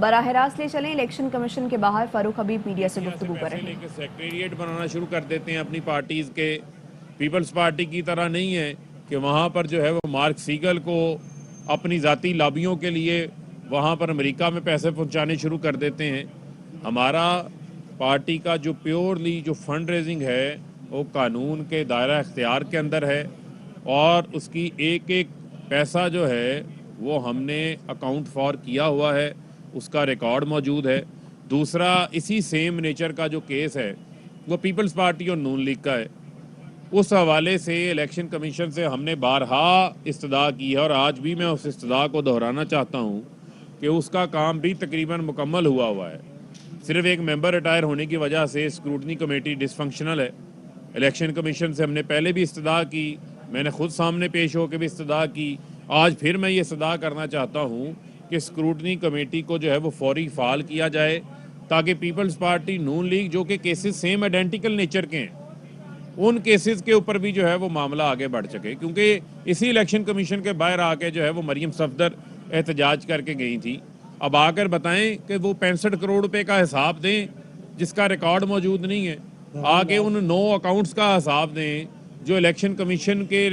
براہ راست لے چلیں، الیکشن کمیشن کے باہر فاروق حبیب میڈیا سے گفتگو کر رہے ہیں۔ سیکریٹریٹ بنانا شروع کر دیتے ہیں اپنی پارٹیز کے. پیپلز پارٹی کی طرح نہیں ہے کہ وہاں پر جو ہے وہ مارک سیگل کو اپنی ذاتی لابیوں کے لیے وہاں پر امریکہ میں پیسے پہنچانے شروع کر دیتے ہیں. ہمارا پارٹی کا جو پیورلی جو فنڈ ریزنگ ہے وہ قانون کے دائرہ اختیار کے اندر ہے، اور اس کی ایک ایک پیسہ جو ہے وہ ہم نے اکاؤنٹ فار کیا ہوا ہے، اس کا ریکارڈ موجود ہے. دوسرا، اسی سیم نیچر کا جو کیس ہے وہ پیپلز پارٹی اور نون لیگ کا ہے. اس حوالے سے الیکشن کمیشن سے ہم نے بارہا استدعا کی ہے، اور آج بھی میں اس استدعا کو دہرانا چاہتا ہوں کہ اس کا کام بھی تقریباً مکمل ہوا ہے. صرف ایک ممبر ریٹائر ہونے کی وجہ سے اسکروٹنی کمیٹی ڈس فنکشنل ہے. الیکشن کمیشن سے ہم نے پہلے بھی استدعا کی، میں نے خود سامنے پیش ہو کے بھی استدعا کی. آج پھر میں یہ استدعا کرنا چاہتا ہوں کہ اسکروٹنی کمیٹی کو جو ہے وہ فوری فعال کیا جائے، تاکہ پیپلز پارٹی، نون لیگ، جو کہ کیسز سیم آئیڈینٹیکل نیچر کے ہیں، ان کیسز کے اوپر بھی جو ہے وہ معاملہ آگے بڑھ سکے. کیونکہ اسی الیکشن کمیشن کے باہر آ کے جو ہے وہ مریم صفدر احتجاج کر کے گئی تھی. اب آ کر بتائیں کہ وہ 65 کروڑ روپے کا حساب دیں جس کا ریکارڈ موجود نہیں ہے. آ کے ان 9 اکاؤنٹس کا حساب دیں جو الیکشن کمیشن کے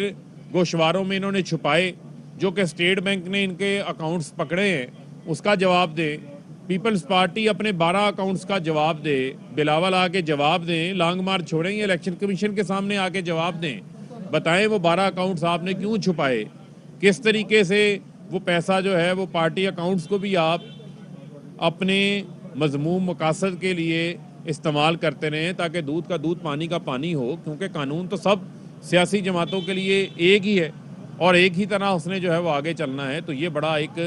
گوشواروں میں انہوں نے چھپائے، جو کہ اسٹیٹ بینک نے ان کے اکاؤنٹس پکڑے ہیں، اس کا جواب دیں. پیپلز پارٹی اپنے 12 اکاؤنٹس کا جواب دے. بلاول آ کے جواب دیں. لانگ مارچ چھوڑیں، یہ الیکشن کمیشن کے سامنے آ کے جواب دیں. بتائیں وہ 12 اکاؤنٹس آپ نے کیوں چھپائے، کس طریقے سے وہ پیسہ جو ہے وہ پارٹی اکاؤنٹس کو بھی آپ اپنے مذموم مقاصد کے لیے استعمال کرتے رہیں، تاکہ دودھ کا دودھ پانی کا پانی ہو. کیونکہ قانون تو سب سیاسی جماعتوں کے لیے ایک ہی ہے، اور ایک ہی طرح اس نے جو ہے وہ آگے چلنا ہے. تو یہ بڑا ایک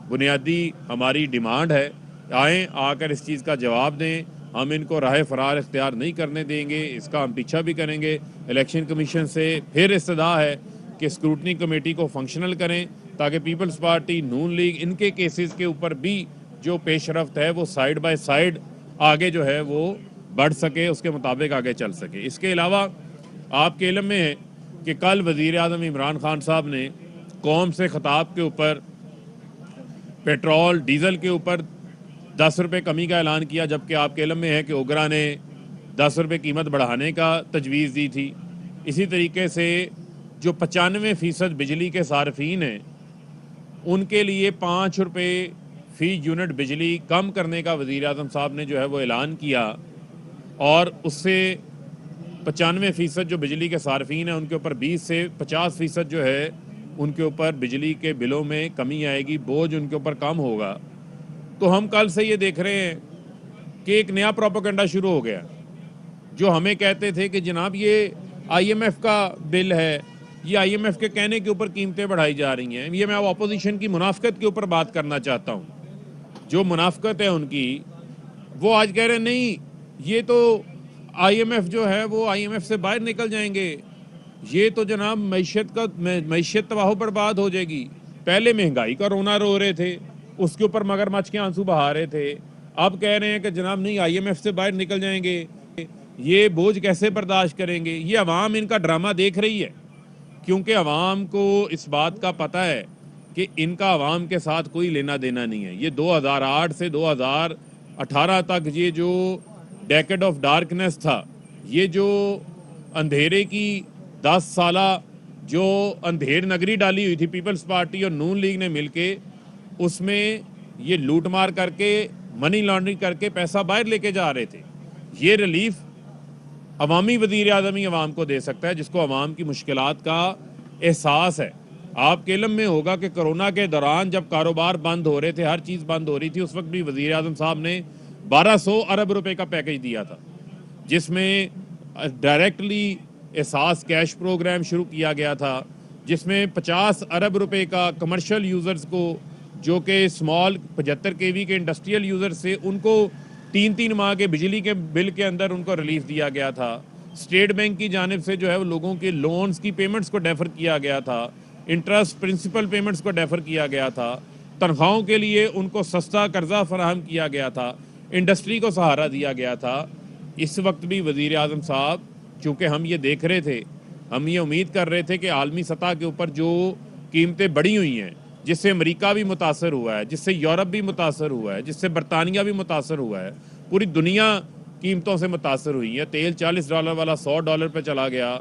بنیادی ہماری ڈیمانڈ ہے. آئیں، آ کر اس چیز کا جواب دیں. ہم ان کو راہ فرار اختیار نہیں کرنے دیں گے، اس کا ہم پیچھا بھی کریں گے. الیکشن کمیشن سے پھر استدعا ہے کہ اسکروٹنی کمیٹی کو فنکشنل کریں، تاکہ پیپلز پارٹی، نون لیگ، ان کے کیسز کے اوپر بھی جو پیش رفت ہے وہ سائیڈ بائی سائیڈ آگے جو ہے وہ بڑھ سکے، اس کے مطابق آگے چل سکے. اس کے علاوہ آپ کے علم میں ہے کہ کل وزیر اعظم عمران خان صاحب نے قوم سے خطاب کے اوپر پیٹرول ڈیزل کے اوپر 10 روپے کمی کا اعلان کیا، جبکہ آپ کے علم میں ہے کہ اوگرا نے 10 روپے قیمت بڑھانے کا تجویز دی تھی. اسی طریقے سے جو 95% بجلی کے صارفین ہیں ان کے لیے 5 روپے فی یونٹ بجلی کم کرنے کا وزیر اعظم صاحب نے جو ہے وہ اعلان کیا، اور اس سے 95% جو بجلی کے صارفین ہیں ان کے اوپر 20 سے 50% جو ہے ان کے اوپر بجلی کے بلوں میں کمی آئے گی، بوجھ ان کے اوپر کم ہوگا. تو ہم کل سے یہ دیکھ رہے ہیں کہ ایک نیا پروپیگنڈا شروع ہو گیا، جو ہمیں کہتے تھے کہ جناب یہ آئی ایم ایف کا بل ہے، یہ آئی ایم ایف کے کہنے کے اوپر قیمتیں بڑھائی جا رہی ہیں. یہ میں اب اپوزیشن کی منافقت کے اوپر بات کرنا چاہتا ہوں. جو منافقت ہے ان کی، وہ آج کہہ رہے ہیں نہیں، یہ تو آئی ایم ایف جو ہے وہ آئی ایم ایف سے باہر نکل جائیں گے، یہ تو جناب معیشت تباہ و برباد ہو جائے گی. پہلے مہنگائی کا رونا رو رہے تھے، اس کے اوپر مگرمچھ کے آنسو بہا رہے تھے. اب کہہ رہے ہیں کہ جناب نہیں، آئی ایم ایف سے باہر نکل جائیں گے، یہ بوجھ کیسے برداشت کریں گے. یہ عوام ان کا ڈرامہ دیکھ رہی ہے، کیونکہ عوام کو اس بات کا پتہ ہے کہ ان کا عوام کے ساتھ کوئی لینا دینا نہیں ہے. یہ 2008 سے 2018 تک یہ جو ڈیکڈ آف ڈارکنیس تھا، یہ جو اندھیرے کی 10 سالہ جو اندھیر نگری ڈالی ہوئی تھی پیپلز پارٹی اور نون لیگ نے مل کے، اس میں یہ لوٹ مار کر کے، منی لانڈرنگ کر کے پیسہ باہر لے کے جا رہے تھے. یہ ریلیف عوامی وزیر اعظم ہی عوام کو دے سکتا ہے، جس کو عوام کی مشکلات کا احساس ہے. آپ کے علم میں ہوگا کہ کرونا کے دوران جب کاروبار بند ہو رہے تھے، ہر چیز بند ہو رہی تھی، اس وقت بھی وزیر اعظم صاحب نے 1200 ارب روپے کا پیکج دیا تھا، جس میں ڈائریکٹلی احساس کیش پروگرام شروع کیا گیا تھا، جس میں 50 ارب روپے کا کمرشل یوزرز کو، جو کہ اسمال 75 کے وی کے انڈسٹریل یوزر سے، ان کو 3 ماہ کے بجلی کے بل کے اندر ان کو ریلیف دیا گیا تھا. اسٹیٹ بینک کی جانب سے جو ہے وہ لوگوں کے لونز کی پیمنٹس کو ڈیفر کیا گیا تھا، انٹرسٹ پرنسپل پیمنٹس کو ڈیفر کیا گیا تھا، تنخواہوں کے لیے ان کو سستا قرضہ فراہم کیا گیا تھا، انڈسٹری کو سہارا دیا گیا تھا. اس وقت بھی وزیر اعظم صاحب، چونکہ ہم یہ دیکھ رہے تھے، ہم یہ امید کر رہے تھے کہ عالمی سطح کے اوپر جو قیمتیں بڑھی ہوئی ہیں جس سے امریکہ بھی متاثر ہوا ہے, جس سے یورپ بھی متاثر ہوا ہے, جس سے برطانیہ بھی متاثر ہوا ہے, پوری دنیا قیمتوں سے متاثر ہوئی ہے. تیل $40 والا $100 پہ چلا گیا,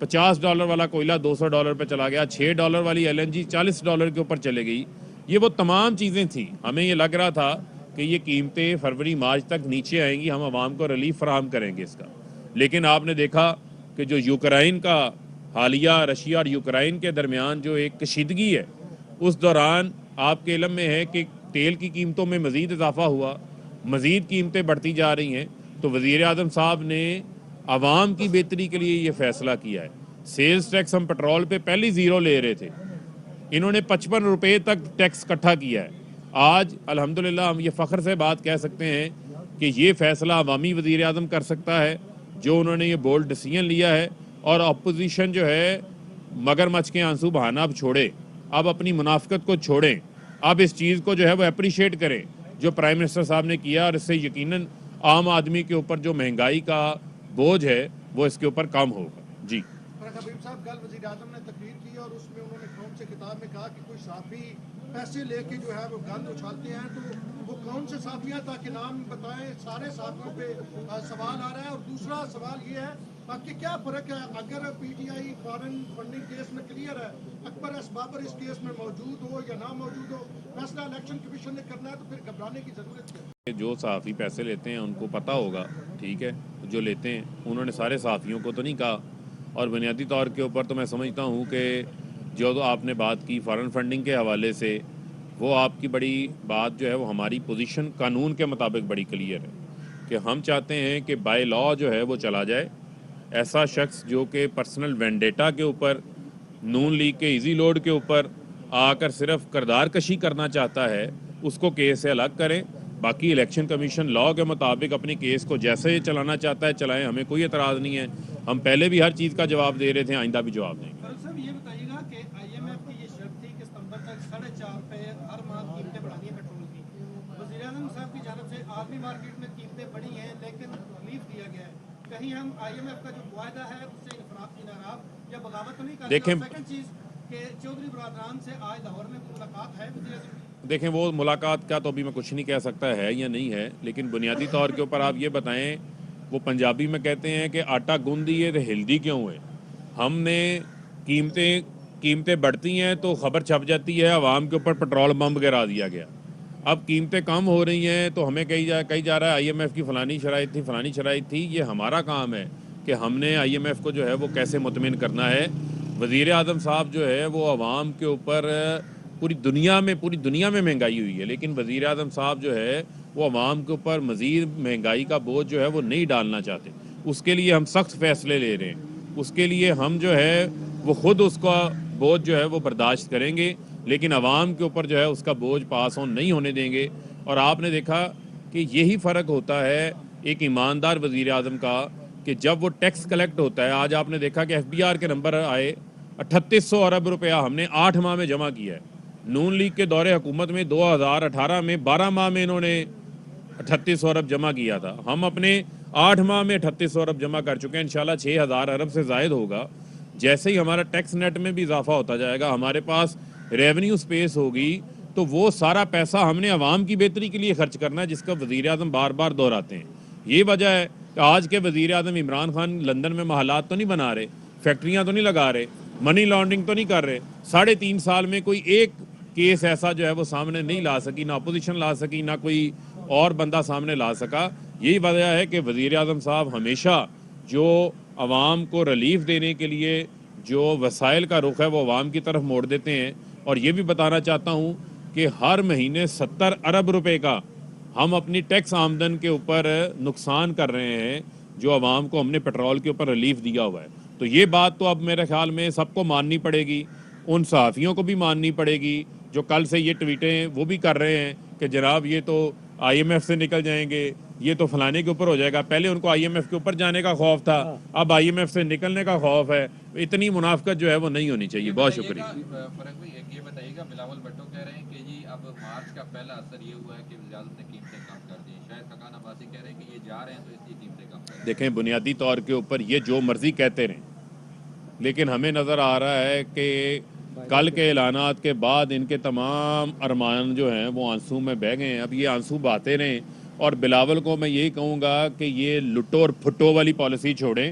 $50 والا کوئلہ $200 پہ چلا گیا, $6 والی LNG $40 کے اوپر چلے گئی. یہ وہ تمام چیزیں تھیں. ہمیں یہ لگ رہا تھا کہ یہ قیمتیں فروری مارچ تک نیچے آئیں گی, ہم عوام کو ریلیف فراہم کریں گے اس کا. لیکن آپ نے دیکھا کہ جو یوکرائن کا حالیہ رشیا اور یوکرائن کے درمیان جو ایک کشیدگی ہے, اس دوران آپ کے علم میں ہے کہ تیل کی قیمتوں میں مزید اضافہ ہوا, مزید قیمتیں بڑھتی جا رہی ہیں. تو وزیر اعظم صاحب نے عوام کی بہتری کے لیے یہ فیصلہ کیا ہے. سیلز ٹیکس ہم پیٹرول پہ پہلی زیرو لے رہے تھے, انہوں نے $55 تک ٹیکس اکٹھا کیا ہے. آج الحمدللہ ہم یہ فخر سے بات کہہ سکتے ہیں کہ یہ فیصلہ عوامی وزیر اعظم کر سکتا ہے, جو انہوں نے یہ بولڈ ڈیسیژن لیا ہے. اور اپوزیشن جو ہے مگرمچھ کے آنسو بہانا اب چھوڑے, اب اپنی منافقت کو چھوڑیں, اب اس چیز کو جو ہے وہ اپریشیٹ کریں جو پرائم منسٹر صاحب نے کیا, اور اس سے یقیناً عام آدمی کے اوپر جو مہنگائی کا بوجھ ہے وہ اس کے اوپر کم ہوگا. جی حبیب صاحب, کل وزیر اعظم نے تقریر کی اور اس میں انہوں نے قوم سے خطاب میں کہا کہ کوئی صحافی پیسے لے کے جو ہے وہ گند اچھالتے ہیں, تو وہ کون سے صحافی ہیں تاکہ نام بتائیں. سارے صحافیوں پہ سوال آ رہا ہے. اور دوسرا سوال یہ ہے کہ کیا فرق ہے اگر PTI فارن فنڈنگ کیس میں کلیئر ہے, اکبر ایس بابر اس کیس میں موجود ہو یا نہ موجود ہو, فیصلہ الیکشن کمیشن نے کرنا ہے, تو پھر گھبرانے کی ضرورت ہے. جو صحافی پیسے لیتے ہیں ان کو پتہ ہوگا, ٹھیک ہے, جو لیتے ہیں انہوں نے سارے صحافیوں کو تو نہیں کہا. اور بنیادی طور کے اوپر تو میں سمجھتا ہوں کہ جو آپ نے بات کی فارن فنڈنگ کے حوالے سے, وہ آپ کی بڑی بات جو ہے وہ ہماری پوزیشن قانون کے مطابق بڑی کلیئر ہے کہ ہم چاہتے ہیں کہ بائی لا جو ہے وہ چلا جائے. ایسا شخص جو کہ پرسنل وینڈیٹا کے اوپر, نون لیگ کے ایزی لوڈ کے اوپر آ کر صرف کردار کشی کرنا چاہتا ہے, اس کو کیس سے الگ کریں. باقی الیکشن کمیشن لا کے مطابق اپنی کیس کو جیسے چلانا چاہتا ہے چلائیں, ہمیں کوئی اعتراض نہیں ہے. ہم پہلے بھی ہر چیز کا جواب دے رہے تھے, آئندہ بھی جواب دیں گے. فاروق صاحب, یہ بتائیے گا کہ IMF کی یہ شرط تھی کہ ستمبر تک 4.5 پہ ہر ماہ قیمتیں بڑھانی ہیں پیٹرول کی. وزیر اعظم صاحب کی جانب سے عالمی مارکیٹ میں قیمتیں بڑھی ہیں لیکن ریلیف دیا گیا ہے. کہیں ہم IMF کا جو معاہدہ ہے اس سے انحراف یا بغاوت تو نہیں کر رہے. سیکنڈ چیز کہ چودھری برادران سے آج لاہور میں ملاقات ہے وزیر اعظم. دیکھیں, وہ ملاقات کا تو ابھی میں کچھ نہیں کہہ سکتا ہے یا نہیں ہے, لیکن بنیادی طور کے اوپر آپ یہ بتائیں, وہ پنجابی میں کہتے ہیں کہ آٹا گوندھ دیے تو ہلدی کیوں ہے. ہم نے قیمتیں بڑھتی ہیں تو خبر چھپ جاتی ہے عوام کے اوپر پیٹرول بم گرا دیا گیا. اب قیمتیں کم ہو رہی ہیں تو ہمیں کہی جا رہا ہے IMF کی فلانی شرائط تھی, فلانی شرائط تھی. یہ ہمارا کام ہے کہ ہم نے IMF کو جو ہے وہ کیسے مطمئن کرنا ہے. وزیر اعظم صاحب جو ہے وہ عوام کے اوپر پوری دنیا میں مہنگائی ہوئی ہے, لیکن وزیر اعظم صاحب جو ہے وہ عوام کے اوپر مزید مہنگائی کا بوجھ جو ہے وہ نہیں ڈالنا چاہتے. اس کے لیے ہم سخت فیصلے لے رہے ہیں. اس کے لیے ہم جو ہے وہ خود اس کا بوجھ جو ہے وہ برداشت کریں گے, لیکن عوام کے اوپر جو ہے اس کا بوجھ پاس آن نہیں ہونے دیں گے. اور آپ نے دیکھا کہ یہی فرق ہوتا ہے ایک ایماندار وزیر اعظم کا, کہ جب وہ ٹیکس کلیکٹ ہوتا ہے. آج آپ نے دیکھا کہ FBR کے نمبر آئے, 3800 ارب روپیہ ہم نے 8 ماہ میں جمع کیا ہے. نون لیگ کے دور حکومت میں 2018 میں 12 ماہ میں انہوں نے 3800 ارب جمع کیا تھا. ہم اپنے 8 ماہ میں 3800 ارب جمع کر چکے ہیں, انشاءاللہ 6000 ارب سے زائد ہوگا. جیسے ہی ہمارا ٹیکس نیٹ میں بھی اضافہ ہوتا جائے گا, ہمارے پاس ریونیو سپیس ہوگی, تو وہ سارا پیسہ ہم نے عوام کی بہتری کے لیے خرچ کرنا ہے, جس کا وزیر اعظم بار بار دہراتے ہیں. یہ وجہ ہے کہ آج کے وزیر اعظم عمران خان لندن میں محلات تو نہیں بنا رہے, فیکٹریاں تو نہیں لگا رہے, منی لانڈرنگ تو نہیں کر رہے. 3.5 سال میں کوئی ایک کیس ایسا جو ہے وہ سامنے نہیں لا سکی, نہ اپوزیشن لا سکی, نہ کوئی اور بندہ سامنے لا سکا. یہی وجہ ہے کہ وزیر اعظم صاحب ہمیشہ جو عوام کو ریلیف دینے کے لیے جو وسائل کا رخ ہے وہ عوام کی طرف موڑ دیتے ہیں. اور یہ بھی بتانا چاہتا ہوں کہ ہر مہینے 70 ارب روپے کا ہم اپنی ٹیکس آمدن کے اوپر نقصان کر رہے ہیں, جو عوام کو ہم نے پیٹرول کے اوپر ریلیف دیا ہوا ہے. تو یہ بات تو اب میرے خیال میں سب کو ماننی پڑے گی, ان صحافیوں کو بھی ماننی پڑے گی جو کل سے یہ ٹویٹیں وہ بھی کر رہے ہیں کہ جناب یہ تو IMF سے نکل جائیں گے, یہ تو فلانے کے اوپر ہو جائے گا. پہلے ان کو IMF کے اوپر جانے کا خوف تھا, اب IMF سے نکلنے کا خوف ہے. اتنی منافقت جو ہے وہ نہیں ہونی چاہیے. بہت شکریہ. فرق بھائی ایک یہ بتائیے گا, بلاول بھٹو کہہ رہے ہیں کہ جی اب مارچ کا پہلا اثر یہ ہوا ہے کہ وزیر اعظم نے قیمتیں کم کر دی. شاید خاقان عباسی کہہ رہے ہیں کہ یہ جا رہے ہیں تو اس لیے قیمتیں کم کر رہے ہیں. دیکھیں, بنیادی طور کے اوپر یہ جو مرضی کہتے رہیں, لیکن ہمیں نظر آ رہا ہے کہ کل کے اعلانات کے بعد ان کے تمام ارمان جو ہیں وہ آنسو میں بہہ گئے ہیں. اب یہ آنسو بہاتے رہیں. اور بلاول کو میں یہی کہوں گا کہ یہ لٹو اور پھٹو والی پالیسی چھوڑیں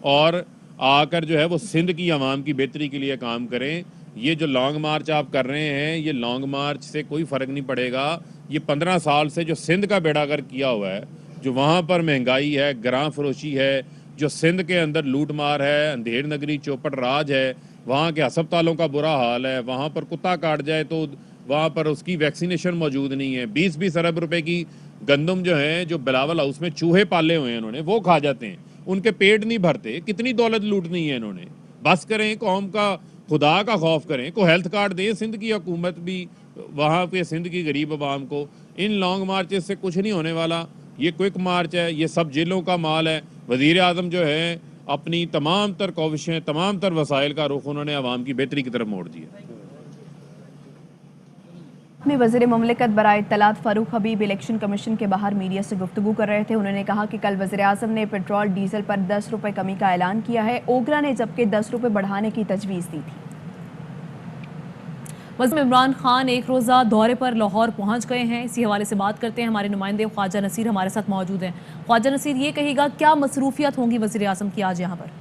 اور آ کر جو ہے وہ سندھ کی عوام کی بہتری کے لیے کام کریں. یہ جو لانگ مارچ آپ کر رہے ہیں یہ لانگ مارچ سے کوئی فرق نہیں پڑے گا. یہ 15 سال سے جو سندھ کا بیڑا گر کیا ہوا ہے, جو وہاں پر مہنگائی ہے, گراں فروشی ہے, جو سندھ کے اندر لوٹ مار ہے, اندھیر نگری چوپٹ راج ہے, وہاں کے ہسپتالوں کا برا حال ہے, وہاں پر کتا کاٹ جائے تو وہاں پر اس کی ویکسینیشن موجود نہیں ہے. 20-20 ارب روپے کی گندم جو ہیں جو بلاول ہاؤس میں چوہے پالے ہوئے ہیں انہوں نے, وہ کھا جاتے ہیں. ان کے پیٹ نہیں بھرتے. کتنی دولت لوٹنی ہے انہوں نے. بس کریں, قوم کا خدا کا خوف کریں. کو ہیلتھ کارڈ دیں سندھ کی حکومت بھی وہاں پہ سندھ کی غریب عوام کو. ان لانگ مارچز سے کچھ نہیں ہونے والا. یہ کوئک مارچ ہے, یہ سب جیلوں کا مال ہے. وزیر اعظم جو ہے اپنی تمام تر کوششیں, تمام تر وسائل کا رخ انہوں نے عوام کی بہتری کی طرف موڑ دیا. میں وزیر مملکت برائے اطلاعات فاروق حبیب الیکشن کمیشن کے باہر میڈیا سے گفتگو کر رہے تھے. انہوں نے کہا کہ کل وزیر اعظم نے پیٹرول ڈیزل پر 10 روپے کمی کا اعلان کیا ہے. اوگرا نے جبکہ 10 روپے بڑھانے کی تجویز دی تھی. وزیر عمران خان ایک روزہ دورے پر لاہور پہنچ گئے ہیں. اسی حوالے سے بات کرتے ہیں. ہمارے نمائندے خواجہ نصیر ہمارے ساتھ موجود ہیں. خواجہ نصیر, یہ کہے گا کیا مصروفیات ہوں گی وزیر اعظم کی آج یہاں پر؟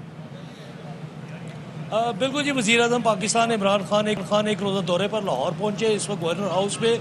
بالکل جی, وزیر اعظم پاکستان عمران خان ایک روزہ دورے پر لاہور پہنچے. اس وقت گورنر ہاؤس میں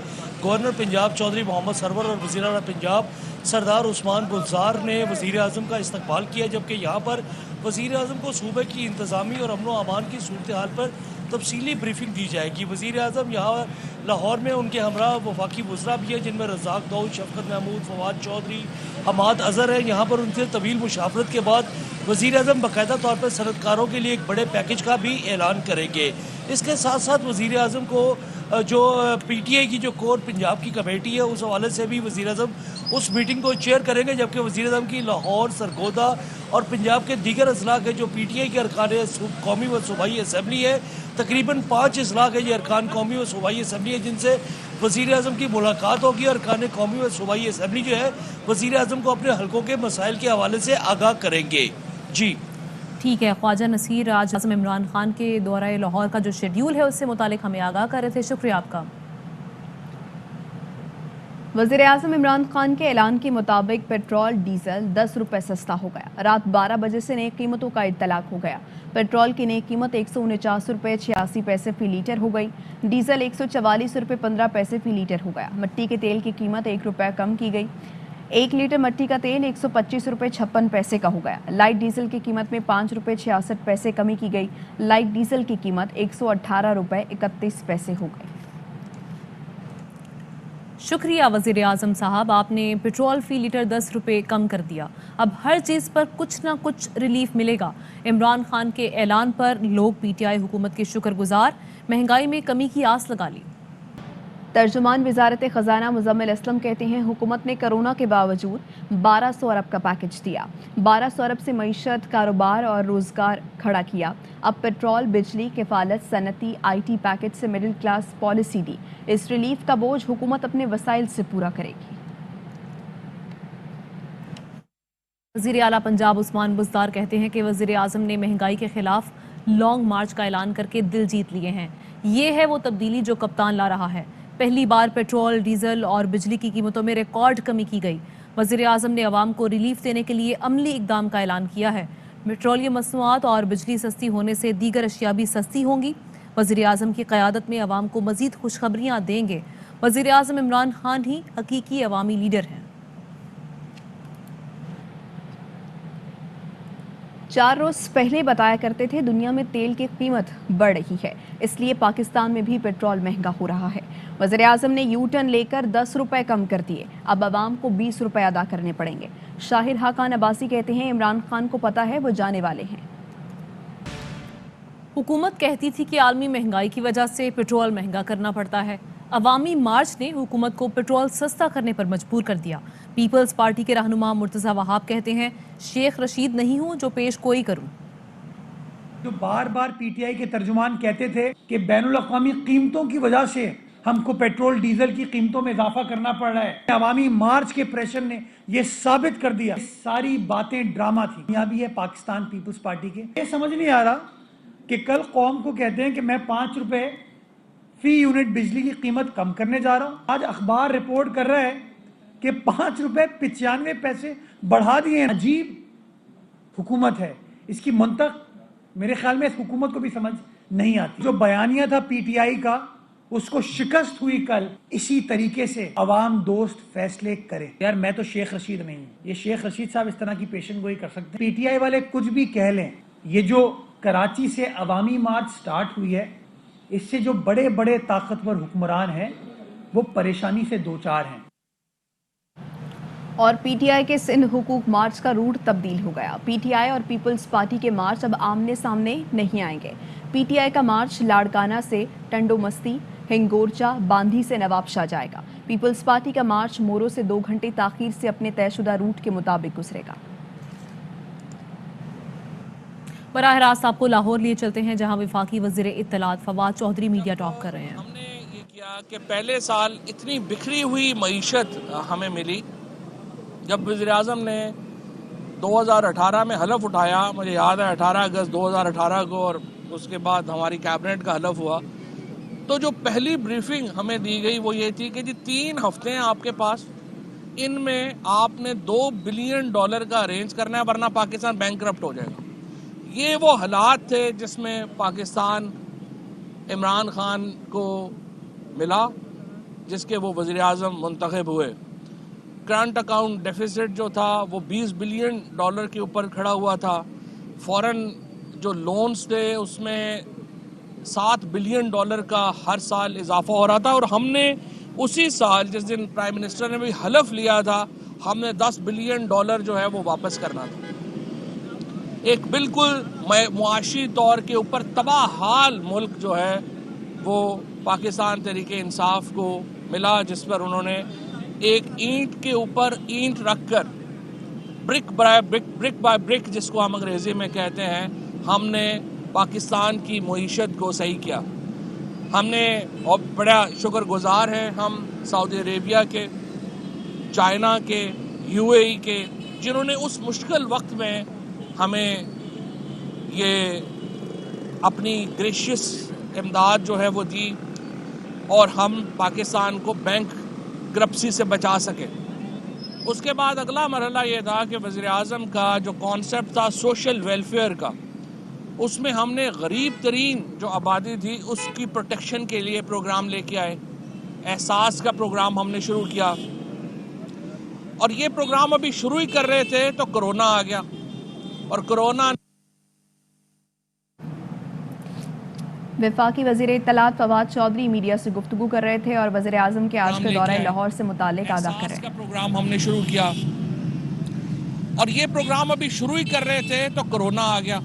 گورنر پنجاب چودھری محمد سرور اور وزیر اعلیٰ پنجاب سردار عثمان گلزار نے وزیر اعظم کا استقبال کیا, جبکہ یہاں پر وزیر اعظم کو صوبے کی انتظامی اور امن و امان کی صورتحال پر تفصیلی بریفنگ دی جائے گی. وزیر اعظم یہاں لاہور میں ان کے ہمراہ وفاقی وزراء بھی ہیں, جن میں رزاق داؤد, شفقت محمود, فواد چودھری, حماد اظہر ہے. یہاں پر ان سے طویل مشاورت کے بعد وزیر اعظم باقاعدہ طور پر صنعت کاروں کے لیے ایک بڑے پیکج کا بھی اعلان کریں گے. اس کے ساتھ ساتھ وزیر اعظم کو جو پی ٹی آئی کی جو کور پنجاب کی کمیٹی ہے اس حوالے سے بھی وزیر اعظم اس میٹنگ کو چیئر کریں گے, جبکہ وزیر اعظم کی لاہور, سرگودا اور پنجاب کے دیگر اضلاع کے جو پی ٹی آئی کے ارکان قومی و صوبائی اسمبلی ہے, تقریباً 5 اضلاع کے یہ ارکان قومی و صوبائی اسمبلی ہے جن سے وزیر اعظم کی ملاقات ہوگی. اور ارکان قومی و صوبائی اسمبلی جو ہے وزیر اعظم کو اپنے حلقوں کے مسائل کے حوالے سے آگاہ کریں گے. جی ٹھیک ہے خواجہ نصیر, آج اعظم عمران خان کے دورہ لاہور کا جو شیڈیول ہے اس سے متعلق ہمیں آگاہ کر رہے تھے. شکریہ آپ کا. وزیر اعظم عمران خان کے اعلان کے مطابق پیٹرول ڈیزل 10 روپے سستا ہو گیا. رات 12 بجے سے نئی قیمتوں کا اطلاق ہو گیا. پیٹرول کی نئی قیمت 149 روپے 86 پیسے فی لیٹر ہو گئی. ڈیزل 144 روپے 15 پیسے فی لیٹر ہو گیا. مٹی کے تیل کی قیمت 1 روپے کم کی گئی. 1 لیٹر مٹی کا تیل 125 روپے 56 پیسے کا ہو گیا. لائٹ ڈیزل کی قیمت میں 5 روپے 66 پیسے کمی کی گئی. لائٹ ڈیزل کی قیمت 118 روپے 31 پیسے ہو گئی. شکریہ وزیر اعظم صاحب, آپ نے پیٹرول فی لیٹر 10 روپے کم کر دیا. اب ہر چیز پر کچھ نہ کچھ ریلیف ملے گا. عمران خان کے اعلان پر لوگ پی ٹی آئی حکومت کے شکر گزار, مہنگائی میں کمی کی آس لگا لی. ترجمان وزارت خزانہ مزمل اسلم کہتے ہیں حکومت نے کرونا کے باوجود 1200 ارب کا پیکج دیا. 1200 ارب سے معیشت, کاروبار اور روزگار کھڑا کیا. اب پیٹرول, بجلی, کفالت, صنعتی, آئی ٹی پیکج سے مڈل کلاس پالیسی دی. اس ریلیف کا بوجھ حکومت اپنے وسائل سے پورا کرے گی. وزیر اعلیٰ پنجاب عثمان بزدار کہتے ہیں کہ وزیر اعظم نے مہنگائی کے خلاف لانگ مارچ کا اعلان کر کے دل جیت لیے ہیں. یہ ہے وہ تبدیلی جو کپتان لا رہا ہے. پہلی بار پیٹرول, ڈیزل اور بجلی کی قیمتوں میں ریکارڈ کمی کی گئی. وزیر اعظم نے عوام کو ریلیف دینے کے لیے عملی اقدام کا اعلان کیا ہے. پیٹرولیم مصنوعات اور بجلی سستی ہونے سے دیگر اشیاء بھی سستی ہوں گی. وزیر اعظم کی قیادت میں عوام کو مزید خوشخبریاں دیں گے. وزیر اعظم عمران خان ہی حقیقی عوامی لیڈر ہیں. 4 روز پہلے بتایا کرتے تھے دنیا میں تیل کی قیمت بڑھ رہی ہے, اس لیے پاکستان میں بھی پیٹرول مہنگا ہو رہا ہے. وزیر اعظم نے یو ٹرن لے کر 10 روپے کم کر دیے. اب عوام کو 20 روپے ادا کرنے پڑیں گے. شاہر حقان عباسی کہتے ہیں عمران خان کو پتہ ہے وہ جانے والے ہیں. حکومت کہتی تھی کہ عالمی مہنگائی کی وجہ سے پیٹرول مہنگا کرنا پڑتا ہے. عوامی مارچ نے حکومت کو پیٹرول سستا کرنے پر مجبور کر دیا. پیپلز پارٹی کے رہنما مرتضی وہاب کہتے ہیں شیخ رشید نہیں ہوں جو پیش کوئی کروں. جو بار بار پی ٹی آئی کے ترجمان کہتے تھے کہ بین الاقوامی قیمتوں کی وجہ سے ہم کو پیٹرول ڈیزل کی قیمتوں میں اضافہ کرنا پڑ رہا ہے, عوامی مارچ کے پریشر نے یہ ثابت کر دیا ساری باتیں ڈرامہ تھی. یہاں بھی ہے پاکستان پیپلز پارٹی کے, یہ سمجھ نہیں آ رہا کہ کل قوم کو کہتے ہیں کہ میں 5 روپے فی یونٹ بجلی کی قیمت کم کرنے جا رہا ہوں. آج اخبار رپورٹ کر رہا ہے کہ 5 روپے 95 پیسے بڑھا دیے ہیں. عجیب حکومت ہے. اس کی منطق میرے خیال میں اس حکومت کو بھی سمجھ نہیں آتی. جو بیانیہ تھا پی ٹی آئی کا اس کو شکست ہوئی کل. اسی طریقے سے عوام دوست فیصلے کرے. یار میں تو شیخ رشید نہیں ہوں. یہ شیخ رشید صاحب اس طرح کی پیشن گوئی کر سکتے ہیں. پی ٹی آئی والے کچھ بھی کہہ لیں, یہ جو کراچی سے عوامی مارچ سٹارٹ ہوئی ہے اس سے جو بڑے بڑے طاقتور حکمران ہیں وہ پریشانی سے دوچار ہیں. اور پی ٹی آئی کے سندھ حقوق مارچ کا روٹ تبدیل ہو گیا. پی ٹی آئی اور پیپلز پارٹی کے مارچ اب آمنے سامنے نہیں آئیں گے. پی ٹی آئی کا مارچ لاڑکانہ سے ٹنڈو مستی, ہنگورچا, باندھی سے نواب شاہ جائے گا. پیپلز پارٹی کا مارچ مورو سے 2 گھنٹے تاخیر سے اپنے طے شدہ روٹ کے مطابق گزرے گا. براہ راست آپ کو لاہور لیے چلتے ہیں جہاں وفاقی وزیر اطلاعات فواد چودھری میڈیا ٹاک کر رہے ہیں. ہم نے یہ کیا کہ پہلے سال اتنی بکھری ہوئی معیشت ہمیں ملی. جب وزیراعظم نے 2018 میں حلف اٹھایا, مجھے یاد ہے 18 اگست 2018 کو, اور اس کے بعد ہماری کیبنٹ کا حلف ہوا, تو جو پہلی بریفنگ ہمیں دی گئی وہ یہ تھی کہ جی 3 ہفتے ہیں آپ کے پاس, ان میں آپ نے $2 بلین کا ارینج کرنا ہے ورنہ پاکستان بینکرپٹ ہو جائے گا. یہ وہ حالات تھے جس میں پاکستان عمران خان کو ملا جس کے وہ وزیر اعظم منتخب ہوئے. کرنٹ اکاؤنٹ ڈیفیسٹ جو تھا وہ $20 بلین کے اوپر کھڑا ہوا تھا. فورن جو لونز تھے اس میں $7 بلین کا ہر سال اضافہ ہو رہا تھا, اور ہم نے اسی سال جس دن پرائم منسٹر نے بھی حلف لیا تھا ہم نے $10 بلین جو ہے وہ واپس کرنا تھا. ایک بالکل معاشی طور کے اوپر تباہ حال ملک جو ہے وہ پاکستان تحریک انصاف کو ملا, جس پر انہوں نے ایک اینٹ کے اوپر اینٹ رکھ کر برک بائی برک جس کو ہم انگریزی میں کہتے ہیں, ہم نے پاکستان کی معیشت کو صحیح کیا. ہم نے, اور بڑا شکر گزار ہیں ہم سعودی عربیہ کے, چائنا کے, UAE کے, جنہوں نے اس مشکل وقت میں ہمیں یہ اپنی گریشیس امداد جو ہے وہ دی اور ہم پاکستان کو بینک کرپسی سے بچا سکے. اس کے بعد اگلا مرحلہ یہ تھا کہ وزیر اعظم کا جو کانسیپٹ تھا سوشل ویلفیئر کا, اس میں ہم نے غریب ترین جو آبادی تھی اس کی پروٹیکشن کے لیے پروگرام لے کے آئے. احساس کا پروگرام ہم نے شروع کیا, اور یہ پروگرام ابھی شروع ہی کر رہے تھے تو کرونا آ گیا, اور کرونا. وفاقی وزیر اطلاعات فواد چودھری میڈیا سے گفتگو کر رہے تھے اور وزیر اعظم کے آج کے دورہ لاہور سے متعلق آگاہ کر رہے کا پروگرام ہم نے شروع کیا, اور یہ پروگرام ابھی شروع ہی کر رہے تھے تو کرونا آ گیا,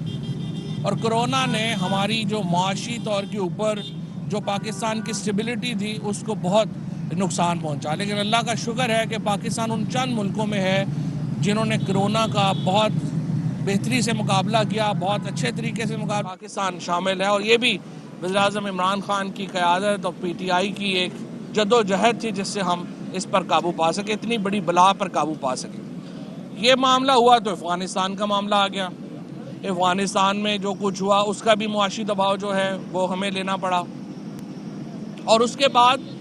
اور کرونا نے ہماری جو معاشی طور کے اوپر جو پاکستان کی سٹیبلٹی تھی اس کو بہت نقصان پہنچا. لیکن اللہ کا شکر ہے کہ پاکستان ان چند ملکوں میں ہے جنہوں نے کرونا کا بہت بہتری سے مقابلہ کیا, بہت اچھے طریقے سے مقابلہ. پاکستان شامل ہے, اور یہ بھی وزیر اعظم عمران خان کی قیادت اور پی ٹی آئی کی ایک جدوجہد تھی جس سے ہم اس پر قابو پا سکے, اتنی بڑی بلا پر قابو پا سکے. یہ معاملہ ہوا تو افغانستان کا معاملہ آ گیا. افغانستان میں جو کچھ ہوا اس کا بھی معاشی دباؤ جو ہے وہ ہمیں لینا پڑا, اور اس کے بعد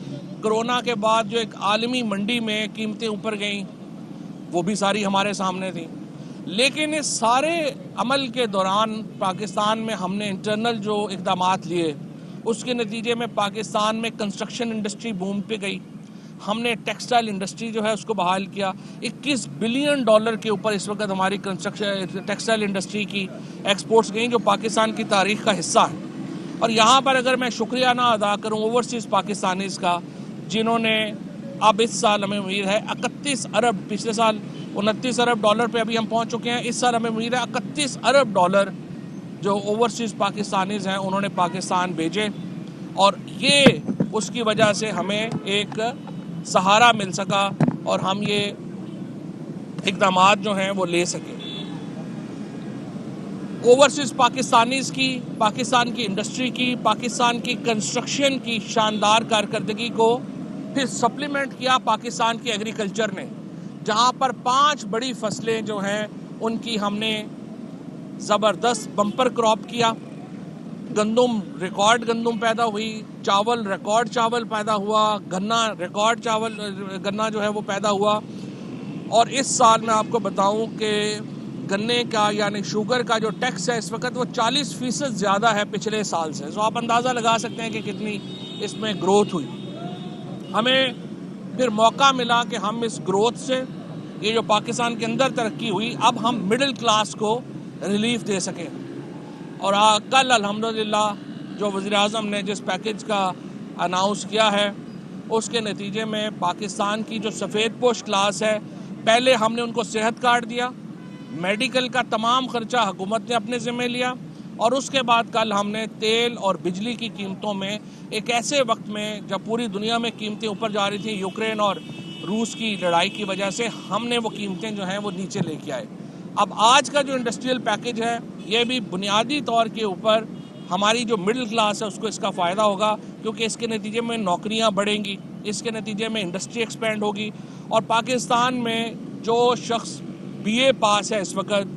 کرونا کے بعد جو ایک عالمی منڈی میں قیمتیں اوپر گئیں وہ بھی ساری ہمارے سامنے تھیں. لیکن اس سارے عمل کے دوران پاکستان میں ہم نے انٹرنل جو اقدامات لیے اس کے نتیجے میں پاکستان میں کنسٹرکشن انڈسٹری بوم پہ گئی. ہم نے ٹیکسٹائل انڈسٹری جو ہے اس کو بحال کیا. $21 بلین کے اوپر اس وقت ہماری کنسٹرکشن ٹیکسٹائل انڈسٹری کی ایکسپورٹس گئیں جو پاکستان کی تاریخ کا حصہ ہے. اور یہاں پر اگر میں شکریہ نہ ادا کروں اوورسیز پاکستانیز کا, جنہوں نے اب اس سال ہمیں امید ہے 31 ارب, پچھلے سال $29 ارب پہ ابھی ہم پہنچ چکے ہیں, اس سال ہمیں امید ہے 31 ارب جو اوورسیز پاکستانیز ہیں انہوں نے پاکستان بھیجے, اور یہ اس کی وجہ سے ہمیں ایک سہارا مل سکا اور ہم یہ اقدامات جو ہیں وہ لے سکے. اوورسیز پاکستانیز کی, پاکستان کی انڈسٹری کی, پاکستان کی کنسٹرکشن کی شاندار کارکردگی کو پھر سپلیمنٹ کیا پاکستان کی ایگریکلچر نے, جہاں پر 5 بڑی فصلیں جو ہیں ان کی ہم نے زبردست بمپر کراپ کیا. گندم ریکارڈ گندم پیدا ہوئی، چاول ریکارڈ چاول پیدا ہوا، گنا ریکارڈ چاول گنا جو ہے وہ پیدا ہوا. اور اس سال میں آپ کو بتاؤں کہ گنے کا یعنی شوگر کا جو ٹیکس ہے اس وقت وہ 40% زیادہ ہے پچھلے سال سے. تو آپ اندازہ لگا سکتے ہیں کہ کتنی اس میں گروتھ ہوئی. ہمیں پھر موقع ملا کہ ہم اس گروتھ سے، یہ جو پاکستان کے اندر ترقی ہوئی، اب ہم مڈل کلاس کو ریلیف دے سکیں. اور کل الحمدللہ جو وزیر اعظم نے جس پیکج کا اناؤنس کیا ہے اس کے نتیجے میں پاکستان کی جو سفید پوش کلاس ہے، پہلے ہم نے ان کو صحت کارڈ دیا، میڈیکل کا تمام خرچہ حکومت نے اپنے ذمہ لیا، اور اس کے بعد کل ہم نے تیل اور بجلی کی قیمتوں میں ایک ایسے وقت میں جب پوری دنیا میں قیمتیں اوپر جا رہی تھیں، یوکرین اور روس کی لڑائی کی وجہ سے، ہم نے وہ قیمتیں جو ہیں وہ نیچے لے کے آئے. اب آج کا جو انڈسٹریل پیکج ہے یہ بھی بنیادی طور کے اوپر ہماری جو مڈل کلاس ہے اس کو اس کا فائدہ ہوگا، کیونکہ اس کے نتیجے میں نوکریاں بڑھیں گی، اس کے نتیجے میں انڈسٹری ایکسپینڈ ہوگی. اور پاکستان میں جو شخص بی اے پاس ہے اس وقت،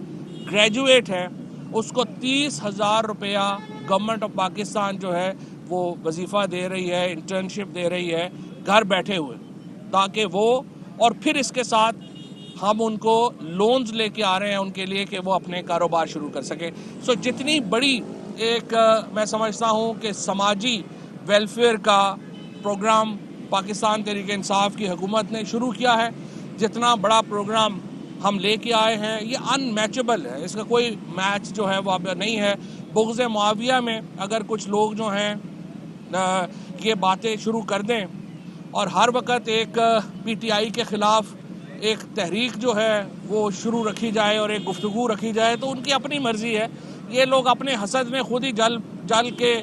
گریجویٹ ہے، اس کو 30,000 روپیہ گورنمنٹ آف پاکستان جو ہے وہ وظیفہ دے رہی ہے، انٹرنشپ دے رہی ہے گھر بیٹھے ہوئے، تاکہ وہ، اور پھر اس کے ساتھ ہم ان کو لونز لے کے آ رہے ہیں ان کے لیے کہ وہ اپنے کاروبار شروع کر سکیں. سو جتنی بڑی ایک میں سمجھتا ہوں کہ سماجی ویلفیئر کا پروگرام پاکستان تحریک انصاف کی حکومت نے شروع کیا ہے، جتنا بڑا پروگرام ہم لے کے آئے ہیں، یہ ان میچبل ہے، اس کا کوئی میچ جو ہے وہ اب نہیں ہے. بغض معاویہ میں اگر کچھ لوگ جو ہیں یہ باتیں شروع کر دیں اور ہر وقت ایک پی ٹی آئی کے خلاف ایک تحریک جو ہے وہ شروع رکھی جائے اور ایک گفتگو رکھی جائے، تو ان کی اپنی مرضی ہے. یہ لوگ اپنے حسد میں خود ہی جل کے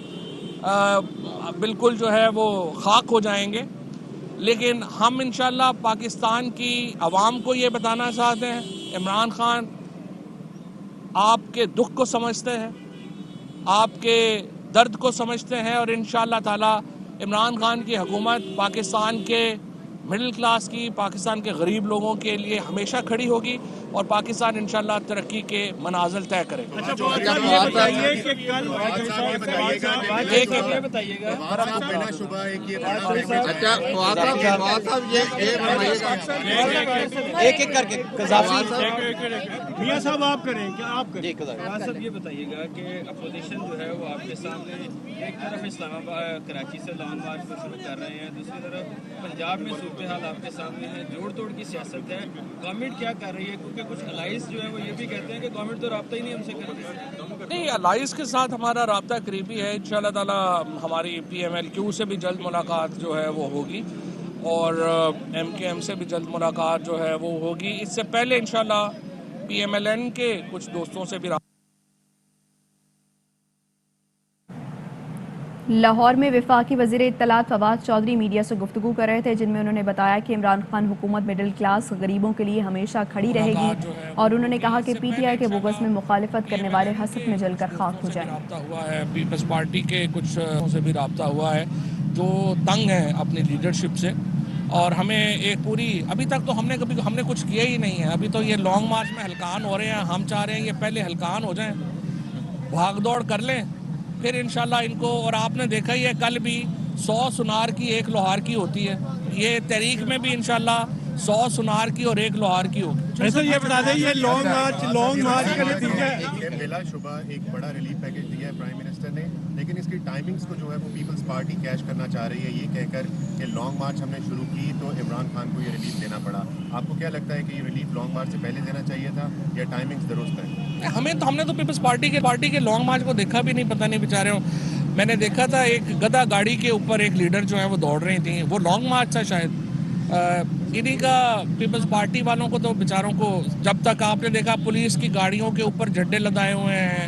بالکل جو ہے وہ خاک ہو جائیں گے. لیکن ہم انشاءاللہ پاکستان کی عوام کو یہ بتانا چاہتے ہیں، عمران خان آپ کے دکھ کو سمجھتے ہیں، آپ کے درد کو سمجھتے ہیں، اور انشاءاللہ تعالی عمران خان کی حکومت پاکستان کے مڈل کلاس کی، پاکستان کے غریب لوگوں کے لیے ہمیشہ کھڑی ہوگی، اور پاکستان انشاءاللہ ترقی کے منازل طے کرے گا. ایک ایک کر کے میاں صاحب آپ کریں کیا آپ کریں صاحب یہ بتائیے گا کہ اپوزیشن جو ہے وہ آپ کے سامنے ایک طرف اسلام آباد کراچی سے لانگ مارچ کو شروع کر رہے ہیں، دوسری طرف پنجاب میں صورتحال آپ کے سامنے ہے، جوڑ توڑ کی سیاست ہے، گورنمنٹ کیا کر رہی ہے؟ کیونکہ کچھ الائز جو ہے وہ یہ بھی کہتے ہیں کہ گورنمنٹ تو رابطہ ہی نہیں ہم سے کر رہی. نہیں، الائز کے ساتھ ہمارا رابطہ قریبی ہے. انشاءاللہ تعالی ہماری پی ایم ایل کیو سے بھی جلد ملاقات جو ہے وہ ہوگی، اور ایم کے ایم سے بھی جلد ملاقات جو ہے وہ ہوگی. اس سے پہلے انشاءاللہ پی ایم ایل این کے کچھ دوستوں سے بھی رابطہ. لاہور میں وفاقی وزیر اطلاعات فواد چودھری میڈیا سے گفتگو کر رہے تھے، جن میں انہوں نے بتایا کہ عمران خان حکومت مڈل کلاس غریبوں کے لیے ہمیشہ کھڑی رہے گی، اور انہوں نے کہا کہ پی ٹی آئی کے بغض میں مخالفت کرنے والے حسد میں جل کر خاک ہو جائیں. رابطہ ہوا ہے، پیپلز پارٹی کے کچھ سے بھی رابطہ ہوا ہے جو تنگ ہیں اپنی لیڈرشپ سے، اور ہمیں ایک پوری، ابھی تک تو ہم نے کچھ کیا ہی نہیں ہے. ابھی تو یہ لانگ مارچ میں ہلکان ہو رہے ہیں. ہم چاہ رہے ہیں یہ پہلے ہلکان ہو جائیں، بھاگ دوڑ کر لیں، پھر انشاءاللہ ان کو. اور آپ نے دیکھا ہی ہے کل بھی 100 سنار کی 1 لوہار کی ہوتی ہے. یہ تحریک میں بھی انشاءاللہ 100 سنار کی اور 1 لوہار کی ہوگی. ایسا یہ بتا دیں یہ لانگ مارچ کا نتیجہ بلا شبہ ایک بڑا ریلیف پیکج دیا ہے پرائم منسٹر نے، لیکن اس کی ٹائمنگز کو جو ہے وہ پیپلز پارٹی کیش کرنا چاہ رہی ہے، یہ کہہ کر کہ لانگ مارچ ہم نے شروع کی تو عمران خان کو یہ ریلیف دینا پڑا. آپ کو کیا لگتا ہے کہ یہ ریلیف لانگ مارچ سے پہلے دینا چاہیے تھا یا ٹائمنگز درست ہیں؟ ہم نے تو پیپلز پارٹی کے لانگ مارچ کو دیکھا بھی نہیں، پتہ نہیں بیچارے ہوں. میں نے دیکھا تھا ایک گدھا گاڑی کے اوپر ایک لیڈر جو ہے وہ دوڑ رہی تھیں، وہ لانگ مارچ تھا شاید. انہی کا پیپلز پارٹی والوں کو تو بیچاروں کو، جب تک آپ نے دیکھا پولیس کی گاڑیوں کے اوپر جھنڈے لدائے ہوئے ہیں،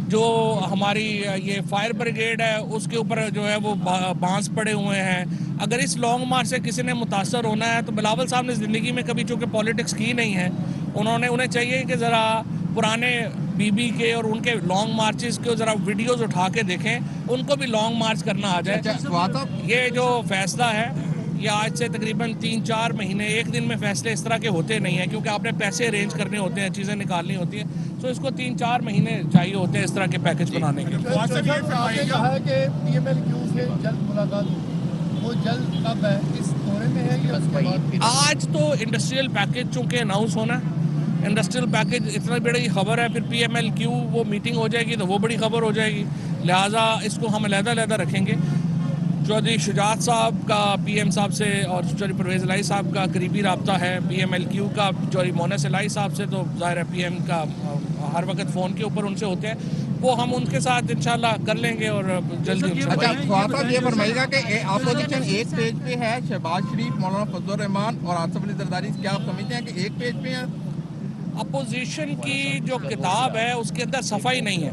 جو ہماری یہ فائر بریگیڈ ہے اس کے اوپر جو ہے وہ بانس پڑے ہوئے ہیں. اگر اس لانگ مارچ سے کسی نے متاثر ہونا ہے تو بلاول صاحب نے زندگی میں کبھی چونکہ پالیٹکس کی نہیں ہے، انہیں چاہیے کہ ذرا پرانے بی بی کے اور ان کے لانگ مارچز کے ذرا ویڈیوز اٹھا کے دیکھیں، ان کو بھی لانگ مارچ کرنا آ جائے. یہ جو فیصلہ ہے یہ آج سے تقریباً 3-4 مہینے، ایک دن میں فیصلے اس طرح کے ہوتے نہیں ہیں، کیونکہ آپ نے پیسے ارینج کرنے ہوتے ہیں، چیزیں نکالنی ہوتی ہیں، تو اس کو 3-4 مہینے چاہیے ہوتے ہیں اس طرح کے پیکج بنانے کے. آپ نے کہا ہے کہ پی ایم ایل کیو سے جلد ملاقات ہوگی، وہ جلد کب ہے؟ اس دورے میں ہے یا اس کے بعد؟ آج تو انڈسٹریل پیکج چونکہ اناؤنس ہونا ہے، انڈسٹریل پیکج اتنا بڑی خبر ہے، پھر پی ایم ایل کیو وہ میٹنگ ہو جائے گی تو وہ بڑی خبر ہو جائے گی، لہٰذا اس کو ہم علیحدہ رکھیں گے. چودھری شجاعت صاحب کا پی ایم صاحب سے اور چودھری پرویز الہی صاحب کا قریبی رابطہ ہے، پی ایم ایل کیو کا چودھری مونس الہی صاحب سے تو ظاہر ہے پی ایم کا ہر وقت فون کے اوپر ان سے ہوتے ہیں، وہ ہم ان کے ساتھ انشاءاللہ کر لیں گے اور جلدی. اچھا فواد صاحب یہ فرمائیے گا کہ اپوزیشن ایک پیج پہ ہے، شہباز شریف، مولانا فضل الرحمان اور آصف علی زرداری، کیا آپ سمجھتے ہیں کہ ایک پیج پہ ہیں؟ اپوزیشن کی جو کتاب ہے اس کے اندر صفائی نہیں ہے،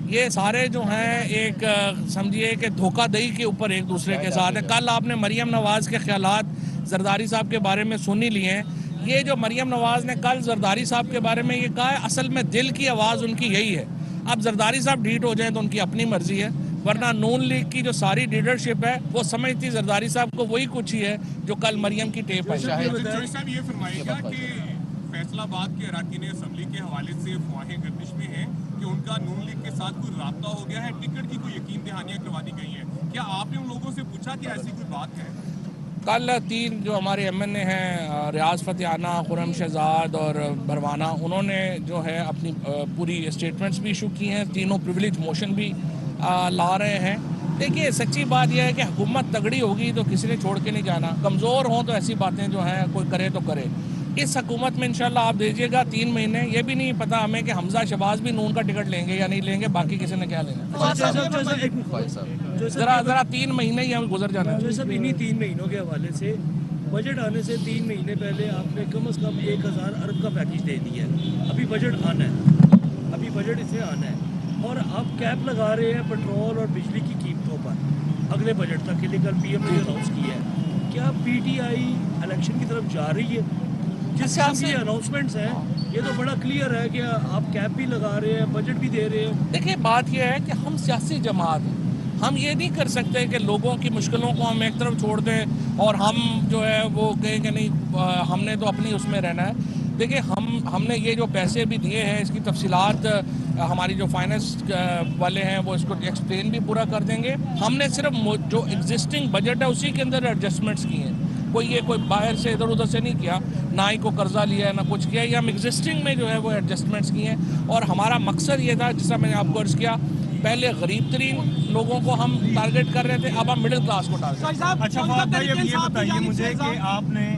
یہ سارے جو ہیں ایک سمجھیے کہ دھوکہ دہی کے اوپر ایک دوسرے کے ساتھ ہے. کل آپ نے مریم نواز کے خیالات زرداری صاحب کے بارے میں سن ہی لیے ہیں. یہ جو مریم نواز نے کل زرداری صاحب کے بارے میں یہ کہا ہے، اصل میں دل کی آواز ان کی یہی ہے. اب زرداری صاحب ڈیٹ ہو جائیں تو ان کی اپنی مرضی ہے، ورنہ نون لیگ کی جو ساری لیڈرشپ ہے وہ سمجھتی زرداری صاحب کو وہی کچھ ہی ہے جو کل مریم کی ٹیپ ہے. صاحب یہ فرمائے گا کہ فیصل آباد کے اراکین اسمبلی کے حوالے سے افواہیں گردش میں ہیں کہ ان کا نون لیگ کے ساتھ کوئی رابطہ ہو گیا ہے، ٹکٹ کی کوئی یقین دہانیاں کروا دی گئی ہیں، کیا آپ نے ان لوگوں سے پوچھا کہ ایسی کوئی بات ہے؟ کل 3 جو ہمارے ایم این اے ہیں، ریاض فتحانہ، خرم شہزاد اور بھروانہ، انہوں نے جو ہے اپنی پوری اسٹیٹمنٹس بھی ایشو کی ہیں، تینوں پریویلیج موشن بھی لا رہے ہیں. دیکھیے سچی بات یہ ہے کہ حکومت تگڑی ہوگی تو کسی نے چھوڑ کے نہیں جانا، کمزور ہوں تو ایسی باتیں جو ہیں کوئی کرے تو کرے. اس حکومت میں انشاءاللہ آپ دیجئے گا 3 مہینے، یہ بھی نہیں پتا ہمیں کہ حمزہ شہباز بھی نون کا ٹکٹ لیں گے یا نہیں لیں گے، باقی کسی نے کیا لینا. ذرا 3 مہینے ہی ہم گزر جانا ہے. صاحب انہی 3 مہینوں کے حوالے سے بجٹ آنے سے 3 مہینے پہلے آپ نے کم از کم 1000 ارب کا پیکج دے دیا ہے. ابھی بجٹ آنا ہے، ابھی بجٹ اسے آنا ہے، اور آپ کیپ لگا رہے ہیں پیٹرول اور بجلی کی قیمتوں پر اگلے بجٹ تک کے لیے. کل پی ایم نے اناؤنس کیا ہے، کیا پی ٹی آئی الیکشن کی طرف جا رہی ہے؟ جس طرح سے اناؤنسمنٹس ہیں یہ تو بڑا کلیئر ہے کہ آپ کیپ بھی لگا رہے ہیں، بجٹ بھی دے رہے ہیں. دیکھیں بات یہ ہے کہ ہم سیاسی جماعت ہیں، ہم یہ نہیں کر سکتے کہ لوگوں کی مشکلوں کو ہم ایک طرف چھوڑ دیں اور ہم جو ہے وہ کہیں کہ نہیں ہم نے تو اپنی اس میں رہنا ہے. دیکھیں ہم نے یہ جو پیسے بھی دیے ہیں اس کی تفصیلات ہماری جو فائننس والے ہیں وہ اس کو ایکسپلین بھی پورا کر دیں گے. ہم نے صرف جو ایگزسٹنگ بجٹ ہے اسی کے اندر ایڈجسٹمنٹس کی ہیں، کوئی باہر سے ادھر ادھر سے نہیں کیا، نہ ہی کو قرضہ لیا ہے نہ کچھ کیا. یہ ہم ایگزسٹنگ میں جو ہے وہ ایڈجسٹمنٹس کی ہیں، اور ہمارا مقصد یہ تھا جس طرح میں نے آپ کو عرض کیا، پہلے غریب ترین لوگوں کو ہم ٹارگٹ کر رہے تھے، اب ہم مڈل کلاس کو ٹارگٹ. اچھا فواد بھائی اب یہ بتائیے مجھے کہ آپ نے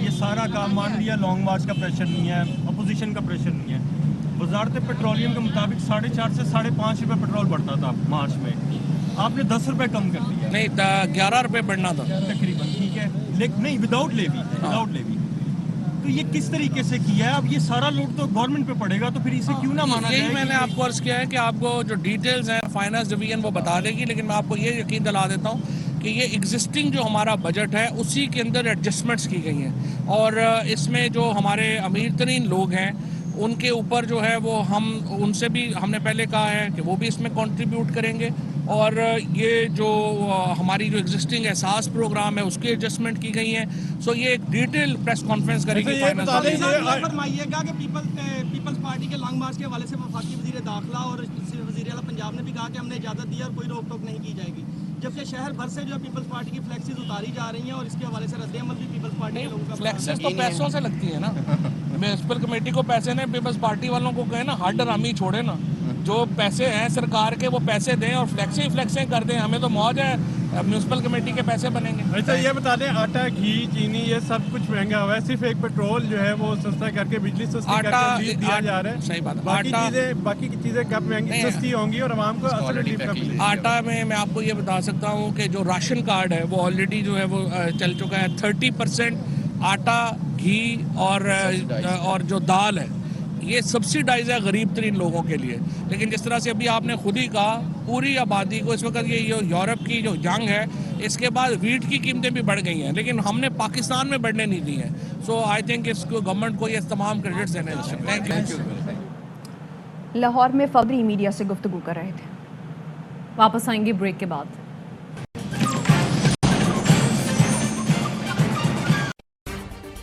یہ سارا کام مان لیا، لانگ مارچ کا پریشر نہیں ہے، اپوزیشن کا پریشر نہیں ہے. وزارت پیٹرولیم کے مطابق 4.5 سے 5.5 روپے پیٹرول بڑھتا تھا مارچ میں، آپ نے 10 روپے کم کر دیا. نہیں 11 روپے بڑھنا تھا تقریباً، ٹھیک ہے، لیکن نہیں وداؤٹ لیوی. تو یہ کس طریقے سے کیا ہے؟ اب یہ سارا لوڈ تو گورنمنٹ پہ پڑے گا، تو پھر اسے کیوں نہ مانا جائے؟ یہی میں نے آپ کو عرض کیا ہے کہ آپ کو جو ڈیٹیلز ہیں فائنانس ڈویژن وہ بتا دے گی، لیکن میں آپ کو یہ یقین دلا دیتا ہوں کہ یہ ایگزسٹنگ جو ہمارا بجٹ ہے اسی کے اندر ایڈجسٹمنٹس کی گئی ہیں، اور اس میں جو ہمارے امیر ترین لوگ ہیں ان کے اوپر جو ہے وہ ہم ان سے بھی ہم نے پہلے کہا ہے کہ وہ بھی اس میں کنٹریبیوٹ کریں گے، اور یہ جو ہماری جو ایگزسٹنگ احساس پروگرام ہے اس کی ایڈجسٹمنٹ کی گئی ہیں. سو یہ ایک ڈیٹیل پریس کانفرنس کرے گی فائنانس. فرمائیے گا کہ پیپلز پارٹی کے لانگ مارچ کے حوالے سے وفاقی وزیر داخلہ اور وزیر اعلیٰ پنجاب نے بھی کہا کہ ہم نے اجازت دی اور کوئی روک ٹوک نہیں کی جائے گی، جبکہ شہر بھر سے جو ہے پیپلز پارٹی کی فلیکسز اتاری جا رہی ہیں اور اس کے حوالے سے رد عمل بھی پیپلز پارٹی کے لوگوں کا. فلیکسز تو پیسوں سے لگتی ہے نا، میونسپل کمیٹی کو پیسے نہیں، پیپلز پارٹی والوں کو کہیں نا ہر ڈرامی چھوڑے نا، جو پیسے ہیں سرکار کے وہ پیسے دیں اور فلیکسیں کر دیں. ہمیں تو موج ہے، میونسپل کمیٹی کے پیسے بنیں گے. اچھا یہ بتا دیں، آٹا، گھی، چینی یہ سب کچھ مہنگا ہوا ہے، صرف ایک پیٹرول جو ہے وہ سستا کر کے بجلی سستی کر کے دیا جا رہا ہے. صحیح بات ہے. باقی کی چیزیں کب مہنگی سستی ہوں گی اور عوام کو اصل ریلیف کب ملے گی؟ آٹا میں آپ کو یہ بتا سکتا ہوں کہ جو راشن کارڈ ہے وہ آلریڈی جو ہے وہ چل چکا ہے. 30% آٹا، گھی اور جو دال ہے یہ سبسیڈائز ہے غریب ترین لوگوں کے لیے. لیکن جس طرح سے ابھی آپ نے خود ہی کہا پوری آبادی کو اس وقت یہ یورپ کی جو جنگ ہے اس کے بعد ویٹ کی قیمتیں بھی بڑھ گئی ہیں، لیکن ہم نے پاکستان میں بڑھنے نہیں دی ہیں. سو آئی تھنک اس کو گورنمنٹ کو یہ تمام کریڈٹس دینے ہیں. Thank you. لاہور میں فبری میڈیا سے گفتگو کر رہے تھے. واپس آئیں گے بریک کے بعد.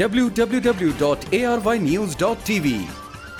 www.arYnews.tv।